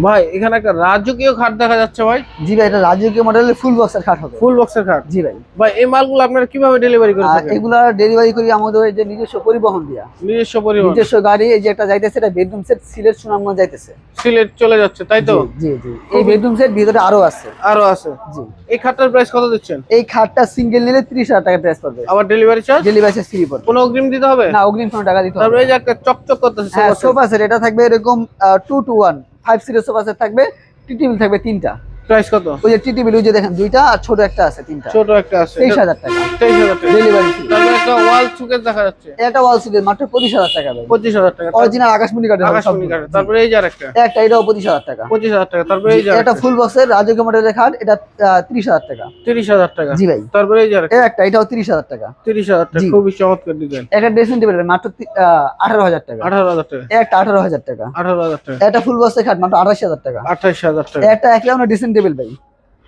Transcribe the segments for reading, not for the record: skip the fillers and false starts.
ভাই এখানে একটা রাজকীয় খাট দেখা যাচ্ছে ভাই। জি ভাই, এটা রাজকীয় মডেলের ফুল বক্সের খাট হবে। ফুল বক্সের খাট। জি ভাই। ভাই এই মালগুলো আপনারা কিভাবে ডেলিভারি করে থাকেন? এগুলা ডেলিভারি করি আমাদের এই যে নিজস্ব পরিবহন দিয়া। নিজস্ব পরিবহন, নিজস্ব গাড়ি। এই যে একটা যাইতেছে, এটা বেডরুম সেট, সিলেট সুনামগঞ্জ যাইতেছে। সিলেট চলে যাচ্ছে তাই তো? জি জি। এই বেডরুম সেট ভিতরে আরো আছে। আরো আছে। জি। এই খাটটার প্রাইস কত দিচ্ছেন? এই খাটটা সিঙ্গেল নিলে 30,000 টাকা প্রাইস পড়বে। আবার delivery charge? Delivery charge free পড়বে। কোনো অগ্রিম দিতে হবে না, অগ্রিম কোনো টাকা দিতে হবে। তারপরে এই যে একটা চকচক করতেছে হ্যাঁ, সোফা সেট এটা থাকবে এরকম 2 to 1 5 সিটের সোফা সেট থাকবে। টি টেবিল থাকবে 3টা। প্রাইস কত? ওই যে টি টেবিল ওই যে দেখেন 2টা আর ছোট একটা আছে 3টা। ছোট একটা আছে 23,000 টাকা। 23,000 টাকা ডেলিভারি ফ্রি। তারপরে একটা ওয়াল সুকেস দেখা যাচ্ছে। এটা ওয়াল সুকেস মাত্র 25,000 টাকা ভাই। 25,000 টাকা। অরিজিনাল আকাশমণি কাঠের হবে সব। আকাশমণি কাঠের। তারপরে এই যে আরেকটা। একটা এটাও 25,000 টাকা। 25,000 টাকা। তারপরে এই যে এটা ফুল বক্সের রাজকীয় মডেলের খাট, এটা 30,000 টাকা। 30,000 টাকা। জি ভাই। তারপরে এই যে আরেকটা। একটা এটাও 30,000 টাকা। 30,000 টাকা। জি। খুবই চমৎকার ডিজাইন। একটা ড্রেসিং টেবিল মাত্র 18,000 টাকা। 18,000 টাকা। একটা 18,000 টাকা। 18,000 টাকা। এটা ফুল বক্সের খাট মাত্র 28,000 টাকা। 28,000 টাকা। একটা এক লাউনা ড্রেসিং টেবিল ভাই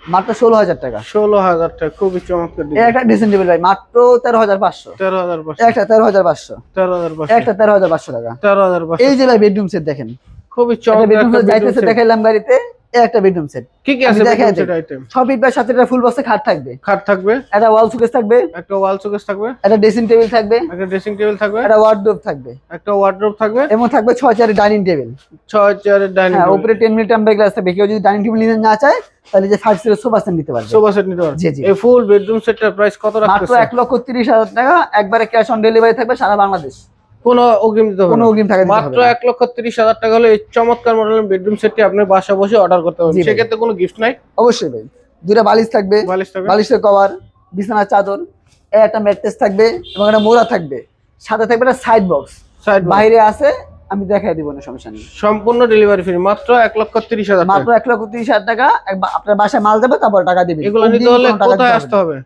মাত্র 16,000 টাকা। 16,000 টাকা। খুবই চমৎকার ডিজাইন। একটা ড্রেসিং টেবিল ভাই মাত্র 13,500। 13,500। একটা 13,500। 13,500। একটা 13,500 টাকা। 13,500। এই যে ভাই বেডরুম সেট দেখেন, খুবই একটা চমৎকার বেডরুম একটা সেট যাইতেছে, bedroom set। দেখাইলাম গাড়িতে। এই একটা বেডরুম সেট কি কি আছে দেখাই bedroom set item? 6 feet by 7 ফিটের ফুল বক্সে খাট থাকবে। খাট থাকবে, একটা ওয়াল সুকেস থাকবে, একটা ওয়াল শোকেস থাকবে, একটা ড্রেসিং টেবিল থাকবে, একটা ড্রেসিং টেবিল থাকবে, একটা ওয়ার্ডরোব থাকবে, একটা ওয়ার্ডরোব থাকবে, এবং থাকবে 6 চেয়ারের ডাইনিং টেবিল। 6 চেয়ারের ডাইনিং হ্যাঁ, টেবিল। উপরে 10 মিনিট টেম্পার গ্লাস থাকবে। কেউ যদি ডাইনিং টেবিল নিতে না চায় তাহলে যে 5 সিটের সোফা সেট নিতে পারবে। সোফা সেট নিতে পারবে। জি জি। এই ফুল বেডরুম সেটটার প্রাইস কত মাত্র রাখতেছেন? 1,30,000 টাকা। একবারে ক্যাশ অন ডেলিভারি থাকবে সারা বাংলাদেশ। কোনো অগ্রিম দিতে হবে না? কোনো অগ্রিম টাকা দিতে হবে মাত্র না। 1,30,000 টাকা হলে এই চমৎকার মডেলের বেডরুম সেটটি আপনি বাসা বসে অর্ডার করতে জি পারবেন। ভাই। সেক্ষেত্রে কোনো গিফট নাই? অবশ্যই ভাই। 2টা বালিশ থাকবে, বালিশ থাকবে, বালিশের কভার, বিছানার চাদর, একটা ম্যাট্রেস থাকবে এবং একটা মোড়া থাকবে। সাথে থাকবে একটা সাইড বক্স। সাইড বাইরে আছে, আমি দেখাই দিব না, সমস্যা নেই। সম্পূর্ণ ডেলিভারি ফ্রি। মাত্র 1,30,000 টাকা। মাত্র 1,30,000 টাকা। আপনার বাসায় মাল যাবে, তারপর টাকা দিবেন। এগুলো নিতে হলে কোথায় আসতে হবে?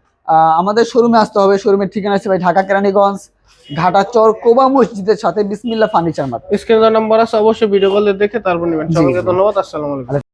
আমাদের শোরুমে আসতে হবে। শোরুমের ঠিকানা আছে ভাই ঢাকা কেরানীগঞ্জ, ঘাটাচর, কোবা মসজিদের সাথে বিসমিল্লাহ ফার্নিচার মার্কেট। স্ক্রিনে নাম্বার আছে, অবশ্যই ভিডিও কলে দেখে তারপর নেবেন। জি, সবাইকে জি। ধন্যবাদ। আসসালামু আলাইকুম।